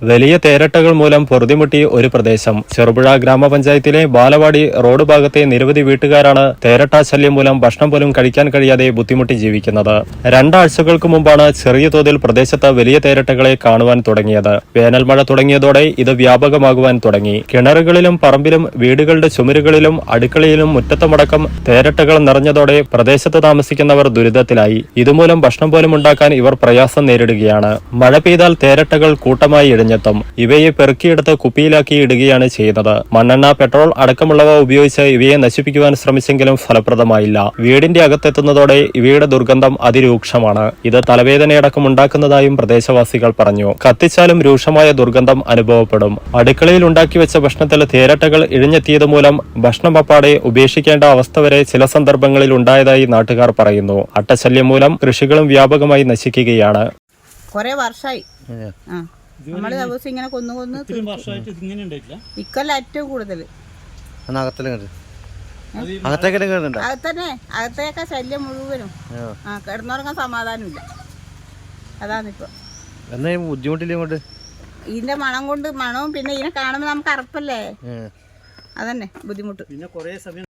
വലിയ തേരട്ടകൾ മൂലം പൊറുതിമുട്ടി ഒരു പ്രദേശം. ചെറുപുഴ ഗ്രാമപഞ്ചായത്തിലെ ബാലവാടി റോഡ് ഭാഗത്തെ നിരവധി വീട്ടുകാരാണ് തേരട്ടാശല്യം മൂലം ഭക്ഷണം പോലും കഴിക്കാൻ കഴിയാതെ ബുദ്ധിമുട്ടി ജീവിക്കുന്നത്. 2 ആഴ്ചകൾക്ക് മുമ്പാണ് ചെറിയ തോതിൽ പ്രദേശത്ത് വലിയ തേരട്ടകളെ കാണുവാൻ തുടങ്ങിയത്. വേനൽ മഴ തുടങ്ങിയതോടെ ഇത് വ്യാപകമാകുവാൻ തുടങ്ങി. കിണറുകളിലും പറമ്പിലും വീടുകളുടെ ചുമരുകളിലും അടുക്കളയിലും മുറ്റത്തുമടക്കം തേരട്ടകൾ നിറഞ്ഞതോടെ പ്രദേശത്ത് താമസിക്കുന്നവർ ദുരിതത്തിലായി. ഇതുമൂലം ഭക്ഷണം പോലും ഉണ്ടാക്കാൻ ഇവർ പ്രയാസം നേരിടുകയാണ്. മഴ പെയ്താൽ തേരട്ടകൾ കൂട്ടമായി ഇഴഞ്ഞെത്തും. ഇവയെ പെറുക്കിയെടുത്ത് കുപ്പിയിലാക്കി ഇടുകയാണ് ചെയ്യുന്നത്. മണ്ണെണ്ണ, പെട്രോൾ അടക്കമുള്ളവ ഉപയോഗിച്ച് ഇവയെ നശിപ്പിക്കുവാൻ ശ്രമിച്ചെങ്കിലും ഫലപ്രദമായില്ല. വീടിന്റെ അകത്തെത്തുന്നതോടെ ഇവയുടെ ദുർഗന്ധം അതിരൂക്ഷമാണ്. ഇത് തലവേദനയടക്കം ഉണ്ടാക്കുന്നതായും പ്രദേശവാസികൾ പറഞ്ഞു. കത്തിച്ചാലും രൂക്ഷമായ ദുർഗന്ധം അനുഭവപ്പെടും. അടുക്കളയിൽ ഉണ്ടാക്കിവെച്ച ഭക്ഷണത്തിൽ തേരട്ടകൾ ഇഴഞ്ഞെത്തിയത് മൂലം ഭക്ഷണം അപ്പാടെ ഉപേക്ഷിക്കേണ്ട അവസ്ഥ വരെ ചില സന്ദർഭങ്ങളിൽ ഉണ്ടായതായി നാട്ടുകാർ പറയുന്നു. അട്ടശല്യം മൂലം കൃഷികളും വ്യാപകമായി നശിക്കുകയാണ്. കുറെ വർഷമായി നമ്മള് ദിവസം ഇങ്ങനെ കൊന്നു ഇക്കൊല്ലം ഏറ്റവും കൂടുതൽ അകത്തേക്ക ശല്യം മുഴുവനും കിടന്നുറങ്ങാൻ സമാധാനമില്ല. അതാണിപ്പോ ബുദ്ധിമുട്ടില്ല. ഇതിന്റെ മണം കൊണ്ട് മണവും പിന്നെ ഇതിനെ കാണുമ്പോ നമുക്ക് അറപ്പല്ലേ, അതന്നെ ബുദ്ധിമുട്ട്.